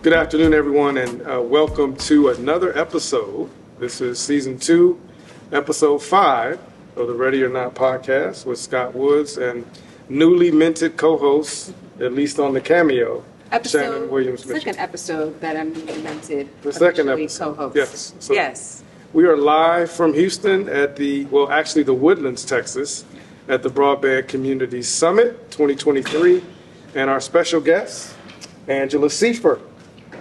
Good afternoon, everyone, and welcome to another episode. This is Season 2, Episode 5 of the Ready or Not podcast with Scott Woods and newly minted co-host, at least on the cameo, Shannon Williams. Second episode that I'm minted. The second episode, co-host. yes. So yes. We are live from Houston at the Woodlands, Texas, at the Broadband Communities Summit 2023, and our special guest, Angela Siefer,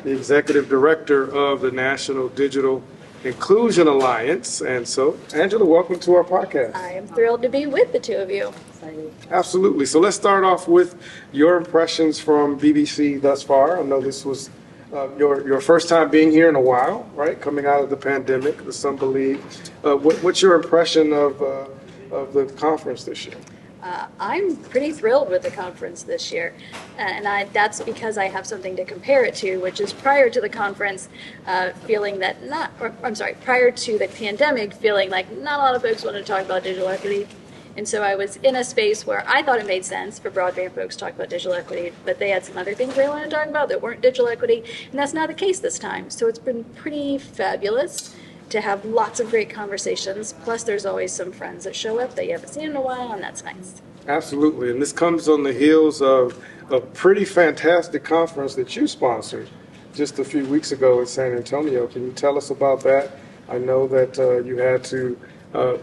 the Executive Director of the National Digital Inclusion Alliance. And so, Angela, welcome to our podcast. I am thrilled to be with the two of you. Absolutely. So let's start off with your impressions from BBC thus far. I know this was your first time being here in a while, right? Coming out of the pandemic, as some believe. What's your impression of the conference this year? I'm pretty thrilled with the conference this year, and that's because I have something to compare it to, which is prior to the conference, prior to the pandemic, feeling like not a lot of folks wanted to talk about digital equity. And so I was in a space where I thought it made sense for broadband folks to talk about digital equity, but they had some other things they wanted to talk about that weren't digital equity, and that's not the case this time. So it's been pretty fabulous to have lots of great conversations. Plus, there's always some friends that show up that you haven't seen in a while, and that's nice. Absolutely, and this comes on the heels of a pretty fantastic conference that you sponsored just a few weeks ago in San Antonio. Can you tell us about that? I know that you had to,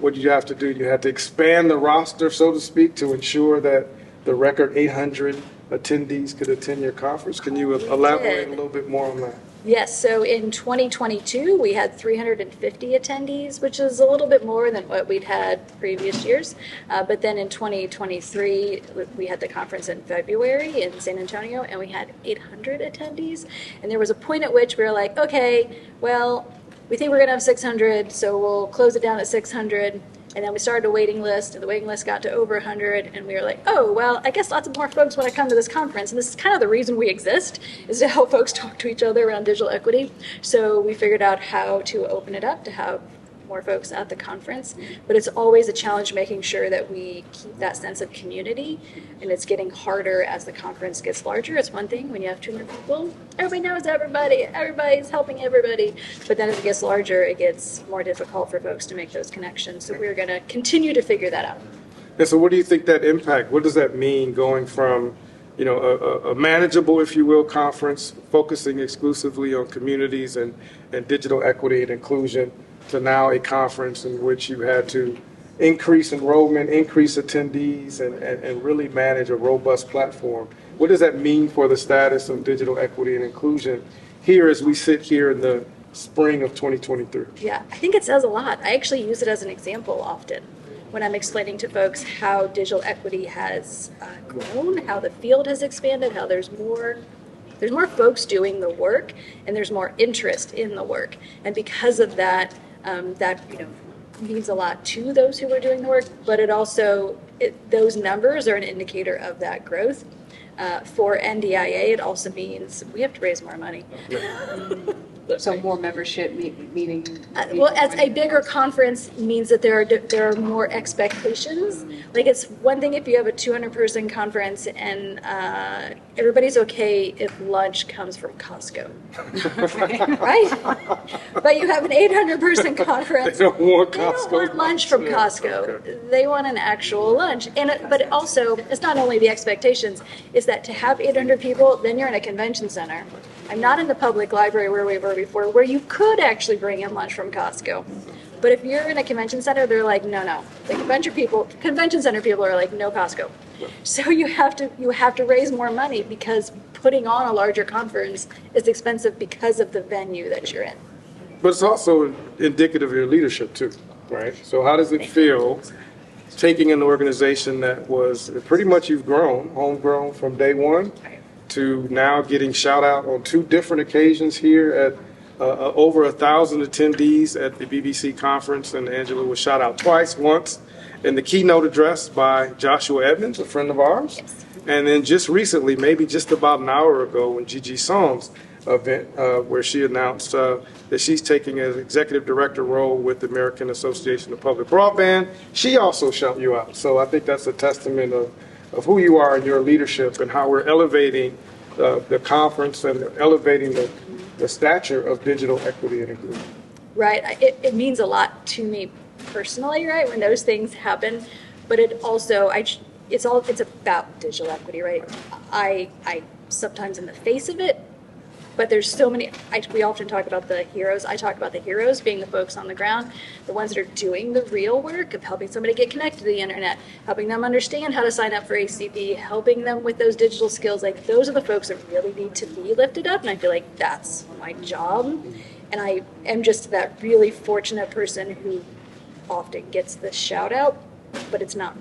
what did you have to do? You had to expand the roster, so to speak, to ensure that the record 800 attendees could attend your conference. Can you elaborate a little bit more on that? Yes, so in 2022, we had 350 attendees, which is a little bit more than what we'd had previous years. But then in 2023, we had the conference in February in San Antonio, and we had 800 attendees. And there was a point at which we were like, okay, well, we think we're going to have 600, so we'll close it down at 600. And then we started a waiting list, and the waiting list got to over 100, and we were like, oh, well, I guess lots of more folks want to come to this conference. And this is kind of the reason we exist, is to help folks talk to each other around digital equity. So we figured out how to open it up to have more folks at the conference. But it's always a challenge making sure that we keep that sense of community, and it's getting harder as the conference gets larger. It's one thing when you have 200 people, everybody knows everybody, everybody's helping everybody. But then as it gets larger, it gets more difficult for folks to make those connections. So we're going to continue to figure that out. And so what do you think that impact, what does that mean going from a manageable, if you will, conference focusing exclusively on communities and digital equity and inclusion to now a conference in which you had to increase enrollment, increase attendees, and really manage a robust platform? What does that mean for the status of digital equity and inclusion here as we sit here in the spring of 2023? Yeah, I think it says a lot. I actually use it as an example often when I'm explaining to folks how digital equity has grown, how the field has expanded, how there's more folks doing the work, and there's more interest in the work. And because of that, that means a lot to those who are doing the work, but it also, those numbers are an indicator of that growth. For NDIA, it also means we have to raise more money. So more membership, meaning well, as a bigger conference means that there are more expectations. Like, it's one thing if you have a 200-person conference and everybody's okay if lunch comes from Costco, right? But you have an 800-person conference. They don't want Costco. They don't want lunch from Costco. Okay. They want an actual lunch. But also, it's not only the expectations, is that to have 800 people, then you're in a convention center. I'm not in the public library where we were before, where you could actually bring in lunch from Costco. But if you're in a convention center, they're like, no. The convention center people are like, no Costco. So you have to raise more money because putting on a larger conference is expensive because of the venue that you're in. But it's also indicative of your leadership too, right? So how does it feel taking an organization that was pretty much you've grown, homegrown from day one, to now getting shout out on two different occasions here at over 1,000 attendees at the BBC conference, and Angela was shout out twice, once in the keynote address by Joshua Edmonds, a friend of ours, and then just recently, maybe just about an hour ago, when Gigi Song's event where she announced that she's taking an executive director role with the American Association of Public Broadband. She also shouted you out. So I think that's a testament of who you are and your leadership and how we're elevating the conference and elevating the stature of digital equity and inclusion. Right. It means a lot to me personally, right, when those things happen. But it also, it's about digital equity, right? I sometimes in the face of it, but there's so many, we often talk about the heroes. I talk about the heroes being the folks on the ground, the ones that are doing the real work of helping somebody get connected to the internet, helping them understand how to sign up for ACP, helping them with those digital skills. Like, those are the folks that really need to be lifted up, and I feel like that's my job. And I am just that really fortunate person who often gets the shout out, but it's not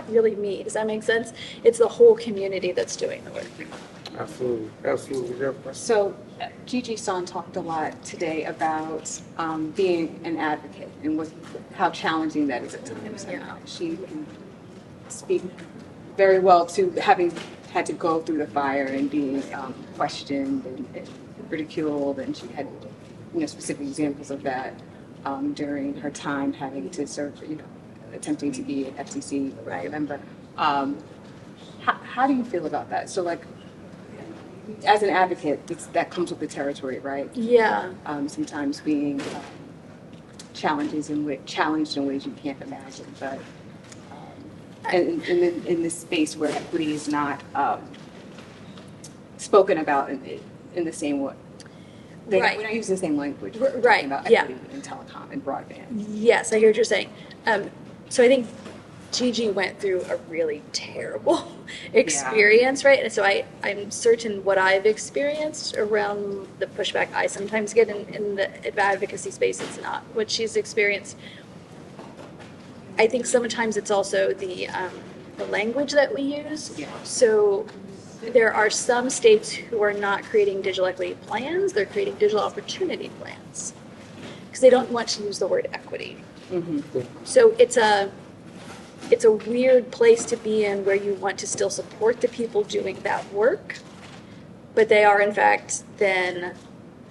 really me. Does that make sense? It's the whole community that's doing the work. Absolutely, absolutely. Yeah. So Gigi Son talked a lot today about being an advocate and how challenging that is at times. Yeah. She can speak very well to having had to go through the fire and being questioned and ridiculed, and she had specific examples of that during her time having to serve, attempting to be an FCC member. How do you feel about that? So, like, as an advocate, that comes with the territory, right? Yeah. Sometimes being challenged in ways you can't imagine, but in this space where equity is not spoken about in the same way. Right. We don't use the same language. We're Right. talking about Yeah. equity in telecom and broadband. Yes, I hear what you're saying. So I think Gigi went through a really terrible experience, right? And so I'm certain what I've experienced around the pushback I sometimes get in the advocacy space, it's not what she's experienced. I think sometimes it's also the language that we use. Yeah. So there are some states who are not creating digital equity plans, they're creating digital opportunity plans because they don't want to use the word equity. Mm-hmm. So it's a weird place to be in where you want to still support the people doing that work, but they are in fact then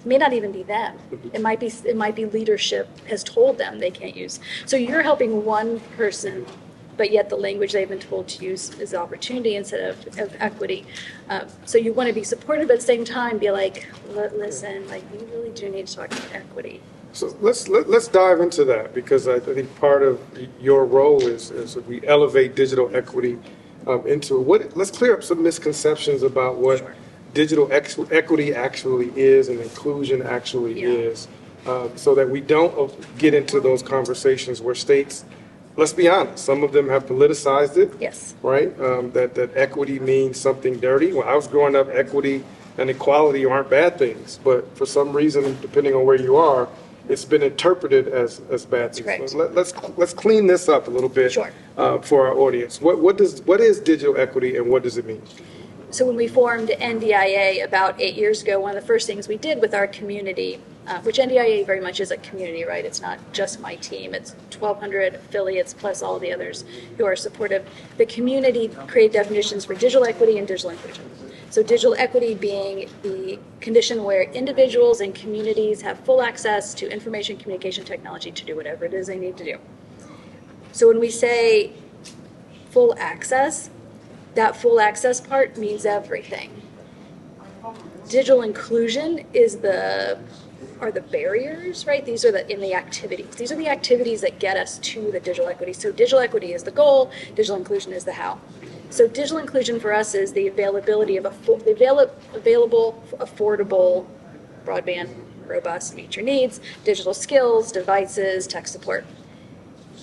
may not even be them. It might be leadership has told them they can't use. So you're helping one person, but yet the language they've been told to use is opportunity instead of equity. So you want to be supportive, but at the same time be like, listen, like, you really do need to talk about equity. So let's dive into that, because I think part of your role is we elevate digital equity into what. Let's clear up some misconceptions about what digital equity actually is and inclusion actually is, so that we don't get into those conversations where states. Let's be honest, some of them have politicized it. Yes. Right? That equity means something dirty. When I was growing up, equity and equality aren't bad things, but for some reason, depending on where you are, it's been interpreted as bad things. Correct. So let's clean this up a little bit Sure. For our audience. What is digital equity and what does it mean? So when we formed NDIA about 8 years ago, one of the first things we did with our community, which NDIA very much is a community, right? It's not just my team. It's 1,200 affiliates plus all the others who are supportive. The community created definitions for digital equity and digital inclusion. So digital equity being the condition where individuals and communities have full access to information communication technology to do whatever it is they need to do. So when we say full access, that full access part means everything. Digital inclusion are the barriers, right? These are in the activities. These are the activities that get us to the digital equity. So digital equity is the goal, digital inclusion is the how. So digital inclusion for us is the availability of available, affordable broadband, robust, meet your needs, digital skills, devices, tech support.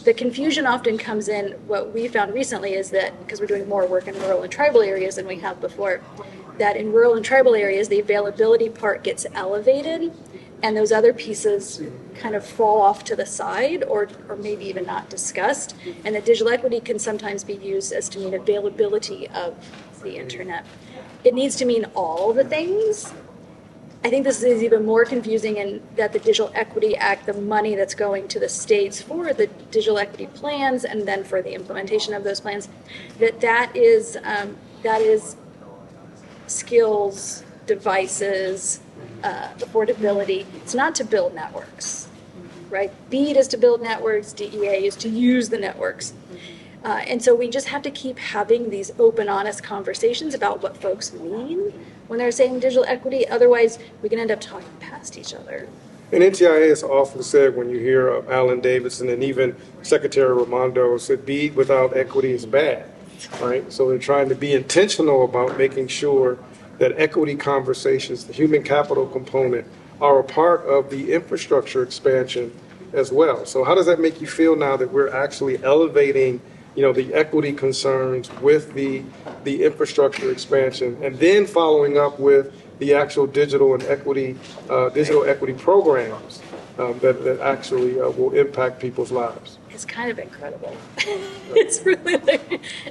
The confusion often comes in, what we found recently is that, because we're doing more work in rural and tribal areas than we have before, that in rural and tribal areas, the availability part gets elevated, and those other pieces kind of fall off to the side or maybe even not discussed. And the digital equity can sometimes be used as to mean availability of the internet. It needs to mean all the things. I think this is even more confusing in that the Digital Equity Act, the money that's going to the states for the digital equity plans and then for the implementation of those plans, that is skills, devices, affordability. It's not to build networks, right? BEAD is to build networks, DEA is to use the networks. And so we just have to keep having these open, honest conversations about what folks mean when they're saying digital equity. Otherwise, we can end up talking past each other. And NTIA has often said, when you hear of Alan Davidson and even Secretary Raimondo said, BEAD without equity is bad, right? So they're trying to be intentional about making sure that equity conversations, the human capital component, are a part of the infrastructure expansion as well. So how does that make you feel now that we're actually elevating, the equity concerns with the infrastructure expansion, and then following up with the actual digital equity programs that actually will impact people's lives? It's kind of incredible. It's really,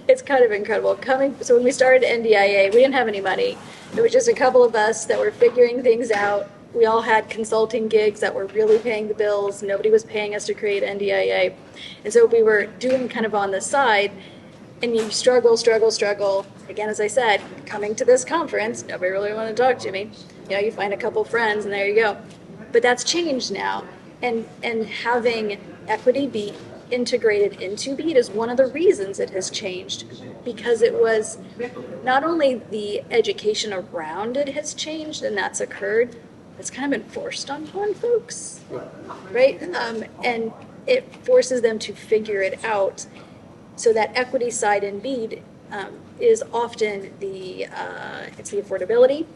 it's kind of incredible. So when we started NDIA, we didn't have any money. It was just a couple of us that were figuring things out. We all had consulting gigs that were really paying the bills. Nobody was paying us to create NDIA. And so we were doing kind of on the side, and you struggle. Again, as I said, coming to this conference, nobody really wanted to talk to me. You find a couple friends, and there you go. But that's changed now. And having equity be integrated into BEAD is one of the reasons it has changed, because it was not only the education around it has changed, and that's occurred, it's kind of been forced on folks, right? And it forces them to figure it out. So that equity side in BEAD is often it's the affordability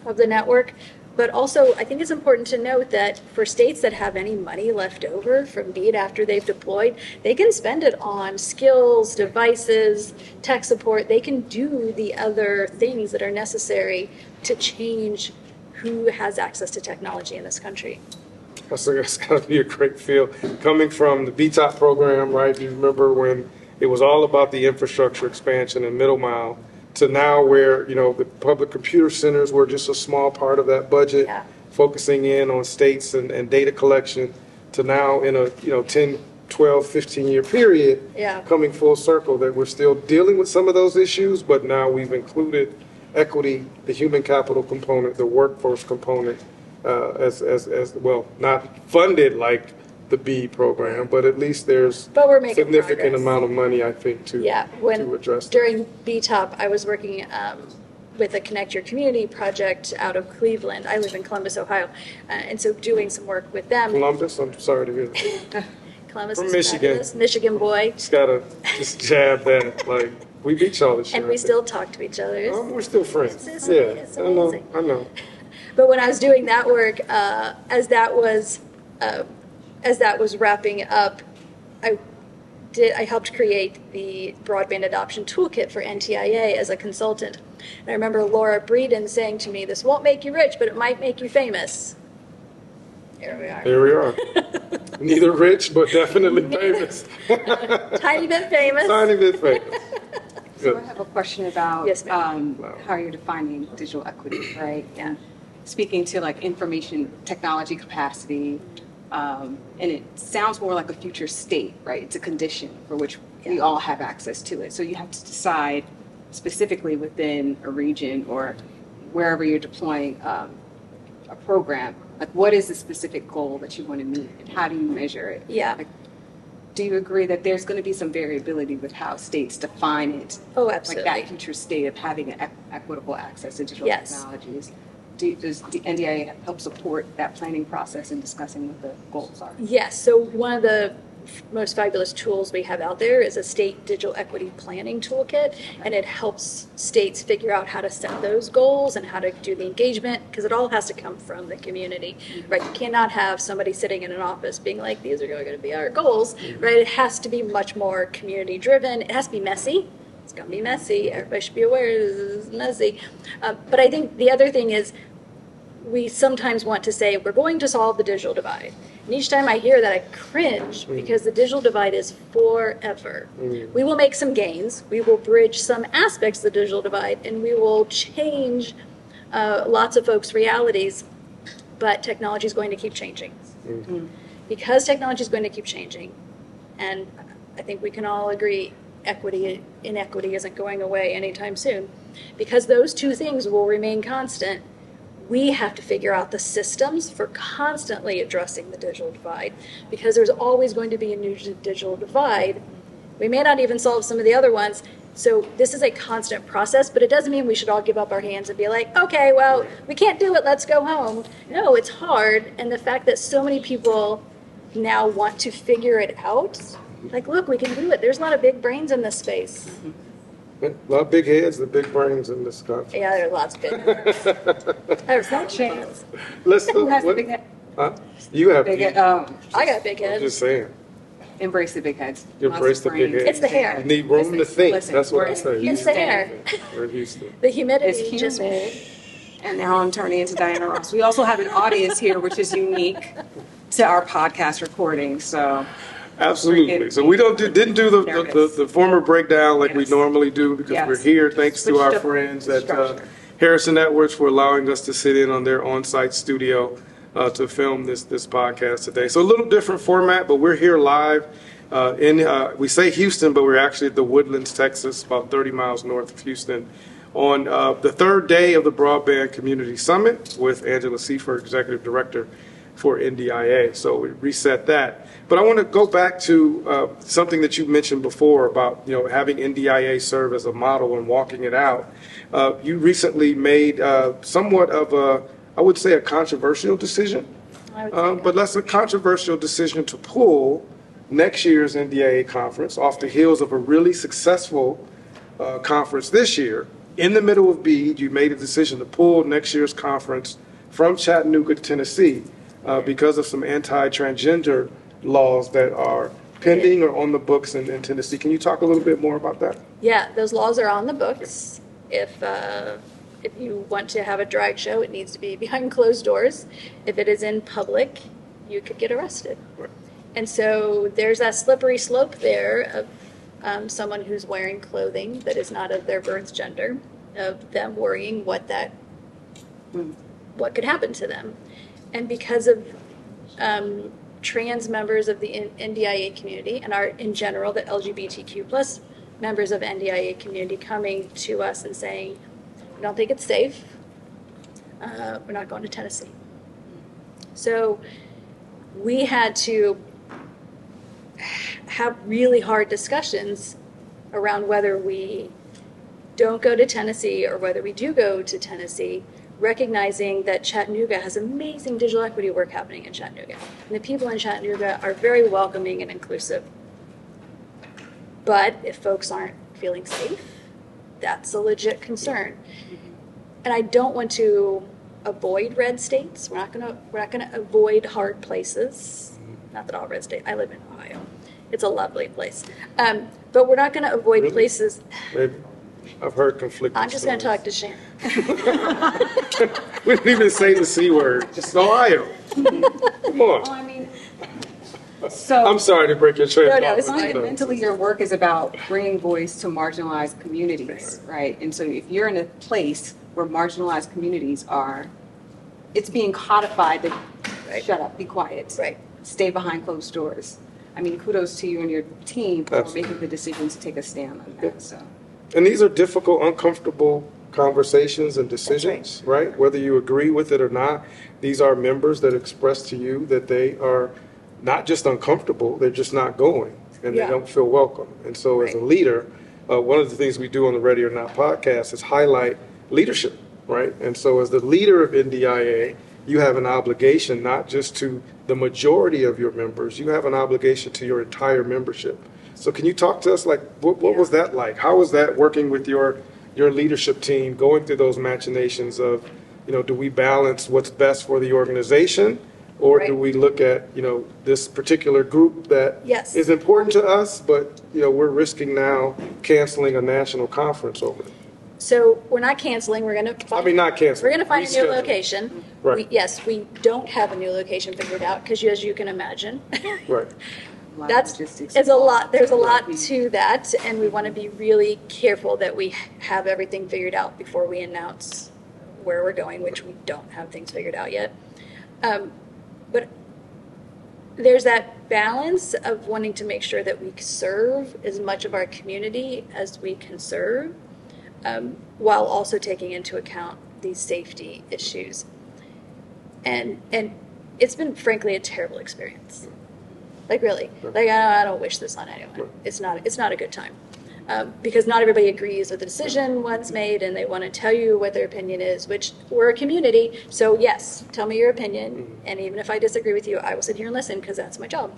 of the network. But also, I think it's important to note that for states that have any money left over from BEAD after they've deployed, they can spend it on skills, devices, tech support. They can do the other things that are necessary to change who has access to technology in this country. So it's got to be a great feel. Coming from the BTOP program, right? You remember when it was all about the infrastructure expansion and middle mile, to now where, the public computer centers were just a small part of that budget, focusing in on states and data collection, to now in a, 10, 12, 15-year period, coming full circle, that we're still dealing with some of those issues, but now we've included equity, the human capital component, the workforce component, as well, not funded like the BEAD program, but at least there's significant progress. Amount of money, I think, to address that. During BTOP, I was working with a Connect Your Community project out of Cleveland. I live in Columbus, Ohio, and so doing some work with them. Columbus? I'm sorry to hear that. Columbus From is Michigan. fabulous. Michigan boy. Just gotta jab that, we beat y'all this year. And we still talk to each other. We're still friends. It's amazing. I know. But when I was doing that work, as that was wrapping up, I helped create the Broadband Adoption Toolkit for NTIA as a consultant. And I remember Laura Breeden saying to me, "This won't make you rich, but it might make you famous." Here we are. Neither rich, but definitely famous. Tiny bit famous. Tiny bit famous. So I have a question about Yes, how you're defining digital equity, right? And speaking to information technology capacity, and it sounds more like a future state, right? It's a condition for which we all have access to it. So you have to decide specifically within a region or wherever you're deploying a program, what is the specific goal that you want to meet, and how do you measure it? Yeah. Do you agree that there's going to be some variability with how states define it? Oh, absolutely. Like that future state of having equitable access to digital technologies. Does the NDIA help support that planning process and discussing what the goals are? Yes. So one of the most fabulous tools we have out there is a state digital equity planning toolkit, and it helps states figure out how to set those goals and how to do the engagement, because it all has to come from the community, right? You cannot have somebody sitting in an office being like, these are going to be our goals, right? It has to be much more community driven. It has to be messy. It's going to be messy. Everybody should be aware this is messy. But I think the other thing is, we sometimes want to say we're going to solve the digital divide. And each time I hear that, I cringe, because the digital divide is forever. We will make some gains. We will bridge some aspects of the digital divide, and we will change lots of folks' realities. But technology is going to keep changing. Because technology is going to keep changing, and I think we can all agree inequity isn't going away anytime soon. Because those two things will remain constant, we have to figure out the systems for constantly addressing the digital divide, because there's always going to be a new digital divide. We may not even solve some of the other ones, So this is a constant process, but it doesn't mean we should all give up our hands and be like, okay, well, we can't do it, let's go home. No, it's hard. And the fact that so many people now want to figure it out, like, look, we can do it. There's a lot of big brains in this space. A lot of big heads and big brains in this country. Yeah, there's lots of big brains. There's no chance. Who has the big head? Huh? You have. Big head. I got big I'm heads. just saying. Embrace the big heads. Embrace Lots of the big brains. heads. It's the hair. You need room to think. Listen, That's what I we're say. in It's the hair. We're in Houston. The humidity It's just humid. And now I'm turning into Diana Ross. We also have an audience here, which is unique to our podcast recording. So Absolutely. So we didn't do the former breakdown like we Yes. normally do because Yes. we're here. Thanks to Switched our up friends the at structure. Harrison Networks for allowing us to sit in on their on-site studio to film this podcast today. So a little different format, but we're here live we say Houston, but we're actually at the Woodlands, Texas, about 30 miles north of Houston, on the third day of the Broadband Communities Summit with Angela Siefer, Executive Director for NDIA. So we reset that. But I want to go back to something that you mentioned before about having NDIA serve as a model and walking it out. You recently made somewhat of I would say a controversial decision, I would say but that's a controversial decision to pull next year's NDIA conference off the heels of a really successful conference this year. In the middle of BEAD, you made a decision to pull next year's conference from Chattanooga, Tennessee, because of some anti-transgender laws that are pending or on the books in Tennessee. Can you talk a little bit more about that? Yeah, those laws are on the books. If you want to have a drag show, it needs to be behind closed doors. If it is in public, you could get arrested. Right. And so there's that slippery slope there of someone who's wearing clothing that is not of their birth gender, of them worrying what could happen to them. And because of trans members of the NDIA community and in general, the LGBTQ plus members of NDIA community coming to us and saying, we don't think it's safe, we're not going to Tennessee. So we had to have really hard discussions around whether we don't go to Tennessee or whether we do go to Tennessee, recognizing that Chattanooga has amazing digital equity work happening in Chattanooga. And the people in Chattanooga are very welcoming and inclusive. But if folks aren't feeling safe, that's a legit concern. And I don't want to avoid red states. We're not gonna avoid hard places. Not that all red states. I live in Ohio. It's a lovely place. But we're not gonna avoid Really? places. Maybe. I've heard conflicting I'm just gonna stories. talk to Shannon. We didn't even say the C word. It's Ohio. Come on. I mean, so I'm sorry to break your train of No, thought, it's but, fine. fundamentally, your work is about bringing voice to marginalized communities, right? And so if you're in a place where marginalized communities are, it's being codified that Right. shut up, be quiet, Right. stay behind closed doors. I mean, kudos to you and your team for Absolutely. making the decision to take a stand on that. So And these are difficult, uncomfortable conversations and decisions, right? Whether you agree with it or not, these are members that express to you that they are not just uncomfortable, they're just not going and Yeah. they don't feel welcome. And so as a Right. leader, one of the things we do on the Ready or Not podcast is highlight leadership, right? And so as the leader of NDIA, you have an obligation not just to the majority of your members, you have an obligation to your entire membership. So can you talk to us, like, what was that like? How was that working with your leadership team, going through those machinations of, do we balance what's best for the organization? Or do Right. we look at, this particular group that Yes. is important to us, but, we're risking now canceling a national conference over it? So we're not canceling. We're gonna. Not canceling. We're gonna find a new reschedule. location. Right. Yes, we don't have a new location figured out because, as you can imagine, Right. a lot of that's logistics it's a lot. There's a involved. lot to that, and we want to be really careful that we have everything figured out before we announce where we're going, which we don't have things figured out yet. But there's that balance of wanting to make sure that we serve as much of our community as we can serve, while also taking into account these safety issues. And it's been, frankly, a terrible experience. Like, really. Like, I don't wish this on anyone. It's not a good time. because not everybody agrees with the decision once made, and they want to tell you what their opinion is, which we're a community. So yes, tell me your opinion. And even if I disagree with you, I will sit here and listen, because that's my job,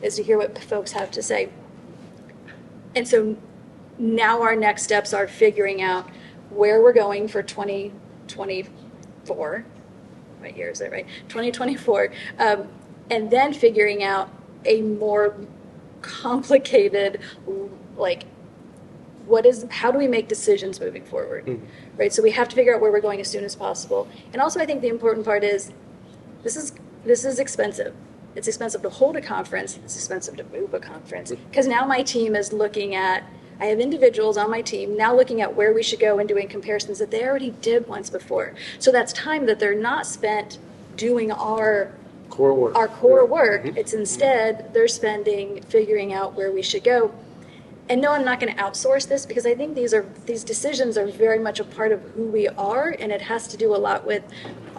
is to hear what folks have to say. And so now our next steps are figuring out where we're going for 2024. What year is it, right? 2024. And then figuring out a more complicated, like, how do we make decisions moving forward, right? So we have to figure out where we're going as soon as possible. And also, I think the important part is this is expensive. It's expensive to hold a conference. It's expensive to move a conference, because now my team is looking at, I have individuals on my team now looking at where we should go and doing comparisons that they already did once before. So that's time that they're not spent doing our core work. It's instead they're spending figuring out where we should go. And no, I'm not going to outsource this, because I think these decisions are very much a part of who we are, and it has to do a lot with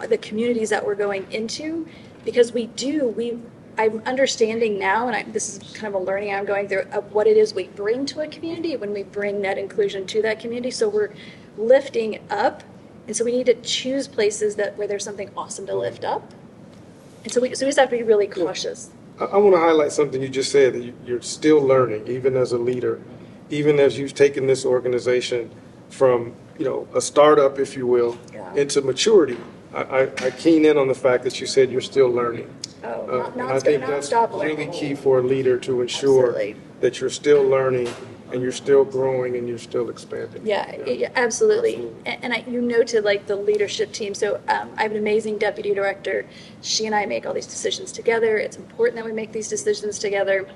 the communities that we're going into, because I'm understanding now, and this is kind of a learning I'm going through, of what it is we bring to a community when we bring net inclusion to that community. So we're lifting up, and so we need to choose places where there's something awesome to lift up. And so we just have to be really cautious. I want to highlight something you just said, that you're still learning, even as a leader, even as you've taken this organization from, a startup, if you will, into maturity. I keen in on the fact that you said you're still learning. And I think that's really key for a leader, to ensure that you're still learning and you're still growing and you're still expanding. Yeah, absolutely. And you noted like the leadership team. So I have an amazing deputy director. She and I make all these decisions together. It's important that we make these decisions together.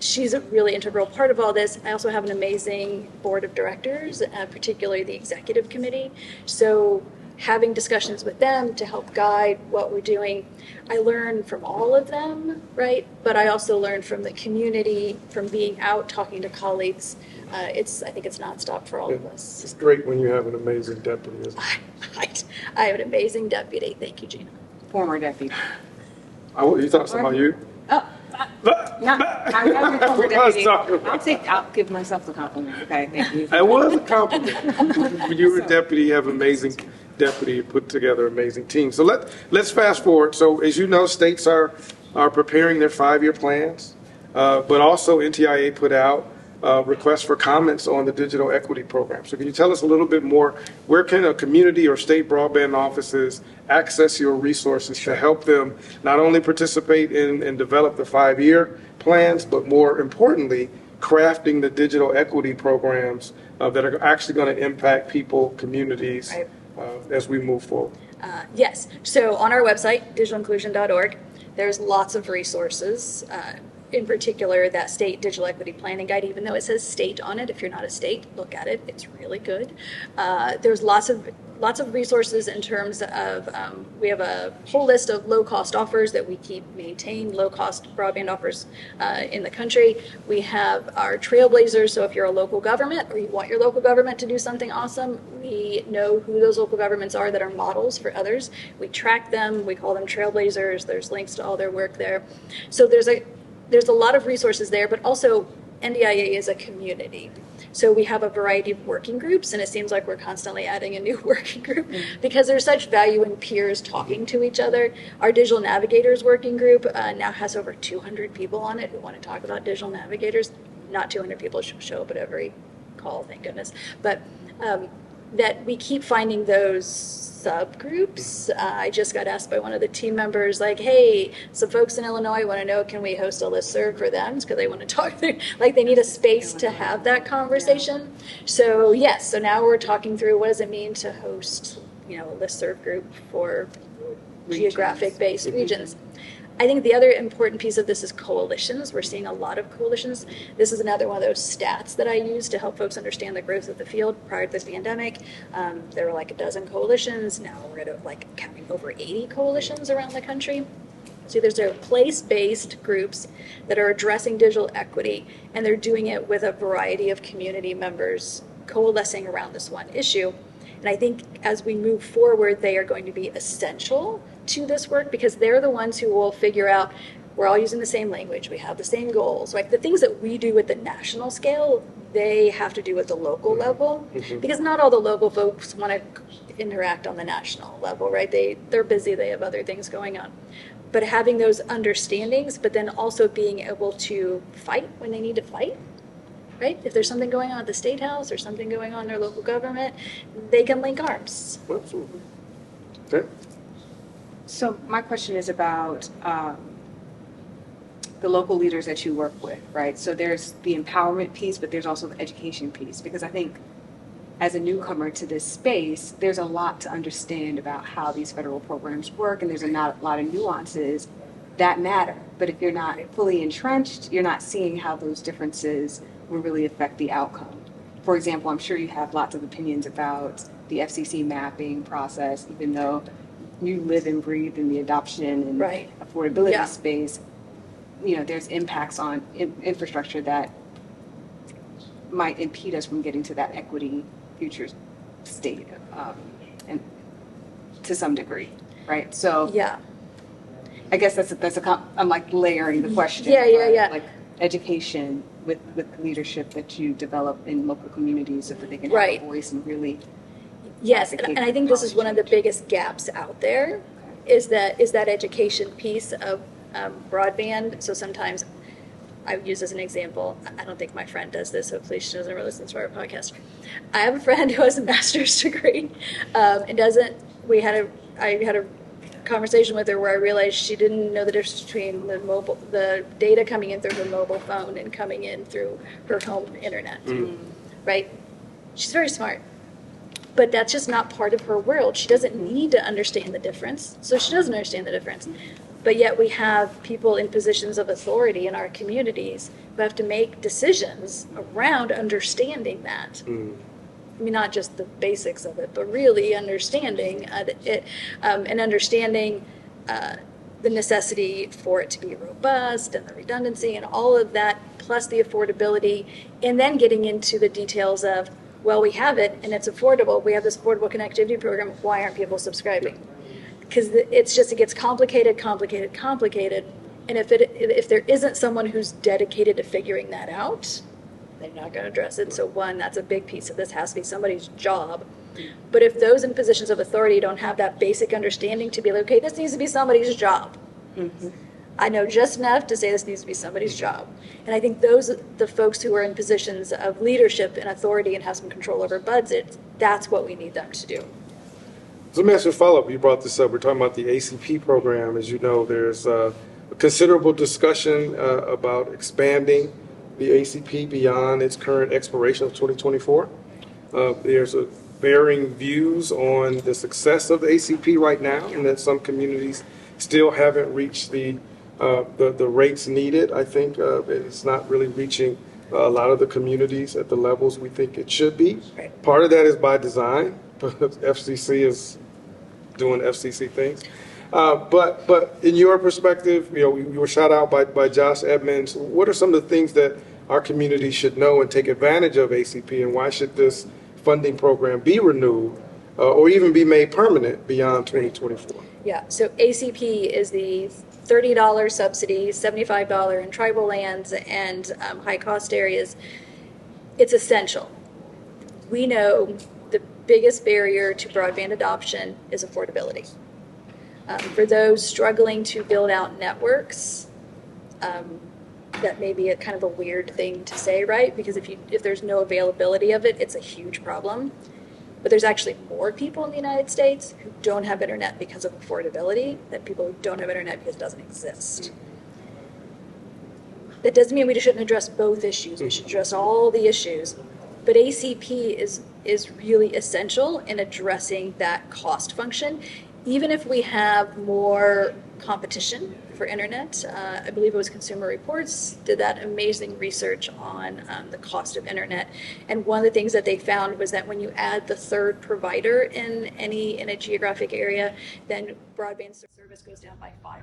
She's a really integral part of all this. I also have an amazing board of directors, particularly the executive committee. So having discussions with them to help guide what we're doing. I learn from all of them, right? But I also learn from the community, from being out, talking to colleagues. I think it's nonstop for all of us. It's great when you have an amazing deputy, isn't it? I have an amazing deputy. Thank you, Gina. Former deputy. You thought about you? Oh, I'll give myself the compliment. Okay, thank you. It was a compliment. When you were a deputy, you have amazing deputy, put together amazing team. So let's fast forward. So as you know, states are preparing their 5-year plans, but also NTIA put out requests for comments on the digital equity program. So can you tell us a little bit more? Where can a community or state broadband offices access your resources to help them not only participate in and develop the 5-year plans, but more importantly, crafting the digital equity programs that are actually going to impact people, communities, right, as we move forward? Yes. So on our website, digitalinclusion.org, there's lots of resources. In particular, that state digital equity planning guide, even though it says state on it, if you're not a state, look at it. It's really good. There's lots of resources in terms of, we have a whole list of low-cost offers that we maintain low-cost broadband offers in the country. We have our trailblazers, so if you're a local government or you want your local government to do something awesome, we know who those local governments are that are models for others. We track them, we call them trailblazers. There's links to all their work there. So there's a lot of resources there, but also NDIA is a community. So we have a variety of working groups, and it seems like we're constantly adding a new working group because there's such value in peers talking to each other. Our Digital Navigators working group now has over 200 people on it who want to talk about digital navigators. Not 200 people show up at every call, thank goodness. But that we keep finding those subgroups. I just got asked by one of the team members, like, hey, some folks in Illinois want to know, can we host a listserv for them? Because they want to talk, like they need a space to have that conversation. So yes, so now we're talking through what does it mean to host, a listserv group for geographic-based regions. I think the other important piece of this is coalitions. We're seeing a lot of coalitions. This is another one of those stats that I use to help folks understand the growth of the field. Prior to this pandemic, there were like a dozen coalitions. Now we're at counting over 80 coalitions around the country. So there's place-based groups that are addressing digital equity, and they're doing it with a variety of community members coalescing around this one issue. And I think as we move forward, they are going to be essential to this work because they're the ones who will figure out we're all using the same language, we have the same goals, right? The things that we do at the national scale, they have to do at the local level, because not all the local folks want to interact on the national level, right? They're busy, they have other things going on. But having those understandings, but then also being able to fight when they need to fight, right? If there's something going on at the State House or something going on in their local government, they can link arms. Absolutely. Okay. So my question is about the local leaders that you work with, right? So there's the empowerment piece, but there's also the education piece, because I think as a newcomer to this space, there's a lot to understand about how these federal programs work, and there's a lot of nuances that matter. But if you're not fully entrenched, you're not seeing how those differences will really affect the outcome. For example, I'm sure you have lots of opinions about the FCC mapping process, even though you live and breathe in the adoption and affordability space. You know, there's impacts on infrastructure that might impede us from getting to that equity future state, and to some degree, right? So I guess I'm like layering the question. Like education with leadership that you develop in local communities so that they can have a voice and really. Yes, and I think this is one of the biggest gaps out there, is that education piece of broadband. So sometimes I use as an example, I don't think my friend does this, hopefully she doesn't ever listen to our podcast. I have a friend who has a master's degree and I had a conversation with her where I realized she didn't know the difference between the data coming in through her mobile phone and coming in through her home internet, right? She's very smart, but that's just not part of her world. She doesn't need to understand the difference, so she doesn't understand the difference. But yet we have people in positions of authority in our communities who have to make decisions around understanding that. I mean, not just the basics of it, but really understanding it, and understanding the necessity for it to be robust and the redundancy and all of that, plus the affordability, and then getting into the details of, well, we have it and it's affordable. We have this affordable connectivity program. Why aren't people subscribing? Because it gets complicated. And if there isn't someone who's dedicated to figuring that out, they're not going to address it. So one, that's a big piece of this, has to be somebody's job. But if those in positions of authority don't have that basic understanding to be like, okay, this needs to be somebody's job. I know just enough to say this needs to be somebody's job. And I think the folks who are in positions of leadership and authority and have some control over budgets, that's what we need them to do. So let me ask you a follow-up. You brought this up. We're talking about the ACP program. As you know, there's a considerable discussion about expanding the ACP beyond its current expiration of 2024. There's varying views on the success of the ACP right now, and that some communities still haven't reached the rates needed. I think it's not really reaching a lot of the communities at the levels we think it should be. Part of that is by design, because FCC is doing FCC things. But in your perspective, you were shout out by Josh Edmonds. What are some of the things that our community should know and take advantage of ACP, and why should this funding program be renewed or even be made permanent beyond 2024? Yeah, so ACP is the $30 subsidy, $75 in tribal lands and high-cost areas. It's essential. We know the biggest barrier to broadband adoption is affordability. For those struggling to build out networks, that may be a kind of a weird thing to say, right? Because if there's no availability of it, it's a huge problem. But there's actually more people in the United States who don't have internet because of affordability than people who don't have internet because it doesn't exist. That doesn't mean we shouldn't address both issues. We should address all the issues. But ACP is really essential in addressing that cost function. Even if we have more competition for internet, I believe it was Consumer Reports did that amazing research on the cost of internet. And one of the things that they found was that when you add the third provider in a geographic area, then broadband service goes down by $5.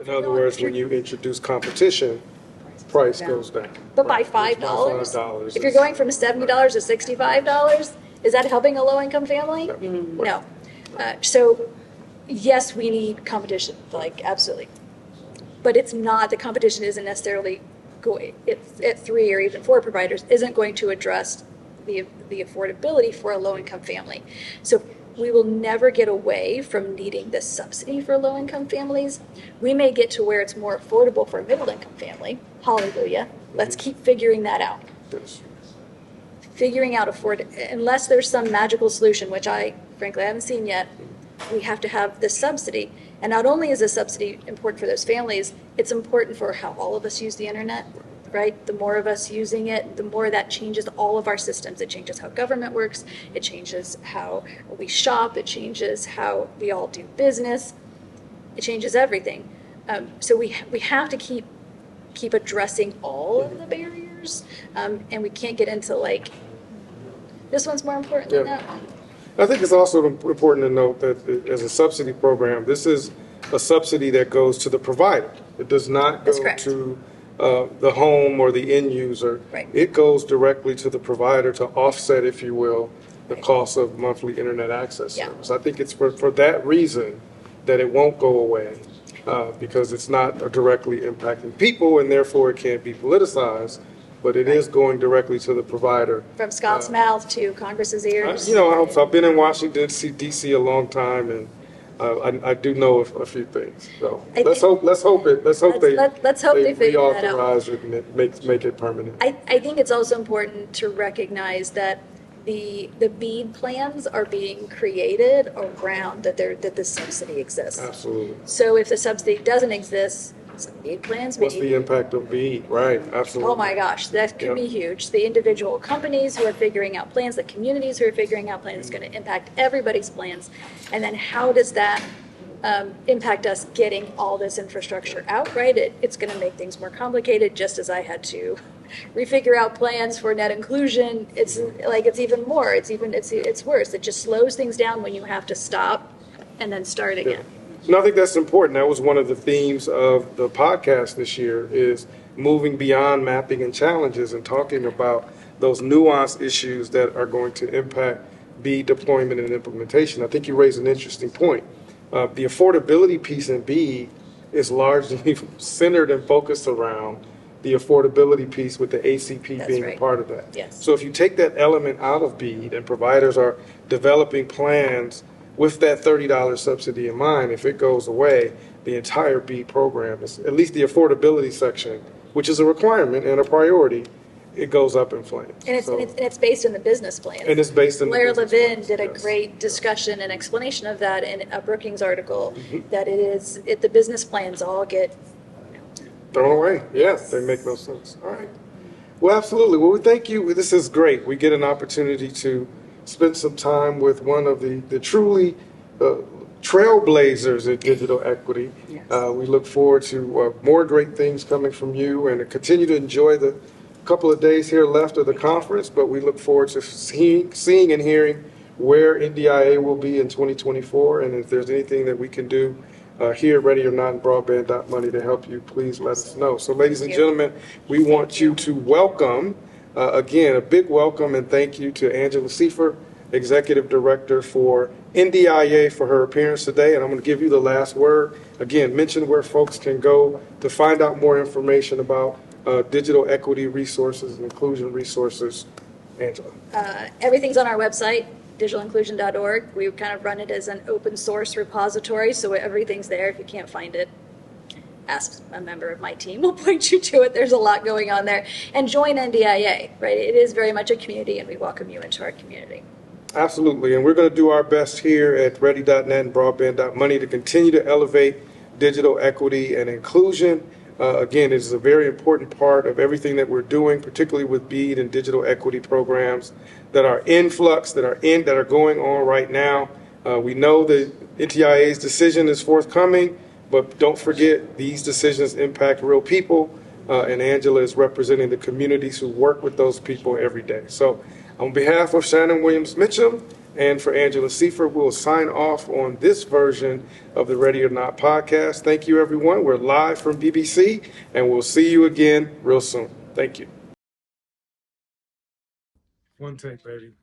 In other words, when you introduce competition, price goes down. But by $5? If you're going from $70 to $65, is that helping a low-income family? No. So, yes, we need competition, like, absolutely. But it's not, the competition isn't necessarily at 3 or even 4 providers isn't going to address the affordability for a low-income family. So we will never get away from needing this subsidy for low-income families. We may get to where it's more affordable for a middle-income family. Hallelujah. Let's keep figuring that out. Yes. Figuring out unless there's some magical solution, which I frankly haven't seen yet, we have to have this subsidy. And not only is this subsidy important for those families, it's important for how all of us use the internet, right? The more of us using it, the more that changes all of our systems. It changes how government works. It changes how we shop. It changes how we all do business. It changes everything. So we have to keep addressing all of the barriers, and we can't get into like, this one's more important than that one. I think it's also important to note that as a subsidy program, this is a subsidy that goes to the provider. It does not go to the home or the end user. Right. It goes directly to the provider to offset, if you will, the cost of monthly internet access service. I think it's for that reason that it won't go away, because it's not directly impacting people, and therefore it can't be politicized. But it is going directly to the provider. From Scott's mouth to Congress's ears. I've been in Washington, D.C. a long time, and I do know a few things. So let's hope they figure that out. Reauthorize it and make it permanent. I think it's also important to recognize that the BEAD plans are being created around that the subsidy exists. Absolutely. So if the subsidy doesn't exist, some BEAD plans What's the impact of BEAD? Right, absolutely. Oh my gosh, that could be huge. The individual companies who are figuring out plans, the communities who are figuring out plans, is going to impact everybody's plans. And then how does that impact us getting all this infrastructure out, right? It's going to make things more complicated, just as I had to refigure out plans for net inclusion. It's even more. It's worse. It just slows things down when you have to stop and then start again. And I think that's important. That was one of the themes of the podcast this year, is moving beyond mapping and challenges and talking about those nuanced issues that are going to impact BEAD deployment and implementation. I think you raised an interesting point. The affordability piece in BEAD is largely centered and focused around the affordability piece, with the ACP being a part of that. Yes. So if you take that element out of BEAD and providers are developing plans with that $30 subsidy in mind, if it goes away, the entire BEAD program, is, at least the affordability section, which is a requirement and a priority, it goes up in flames. And it's based in the business plan. And it's based in Blair the business Levin plans, did a great discussion and explanation of that in a Brookings article, that the business plans all get thrown away. Yes, they make no sense. All right. Well, absolutely. Well, we thank you. This is great. We get an opportunity to spend some time with one of the truly trailblazers in digital equity. Yes. We look forward to more great things coming from you, and continue to enjoy the couple of days here left of the conference, but we look forward to seeing and hearing where NDIA will be in 2024, and if there's anything that we can do here at Ready or Not and Broadband.Money to help you, please let us know. So ladies and gentlemen, we want you to welcome, again, a big welcome and thank you to Angela Siefer, Executive Director for NDIA, for her appearance today. And I'm going to give you the last word. Again, mention where folks can go to find out more information about digital equity resources and inclusion resources. Angela. Everything's on our website, digitalinclusion.org. We kind of run it as an open source repository, so everything's there. If you can't find it, ask a member of my team. We'll point you to it. There's a lot going on there. And join NDIA, right? It is very much a community, and we welcome you into our community. Absolutely. And we're going to do our best here at Ready.net and Broadband.Money to continue to elevate digital equity and inclusion. Again, it is a very important part of everything that we're doing, particularly with BEAD and digital equity programs that are in flux, that are going on right now. We know that NTIA's decision is forthcoming, but don't forget, these decisions impact real people, and Angela is representing the communities who work with those people every day. So on behalf of Shannon Williams-Mitchum and for Angela Siefer, we'll sign off on this version of the Ready or Not podcast. Thank you, everyone. We're live from BBC, and we'll see you again real soon. Thank you. One take, baby.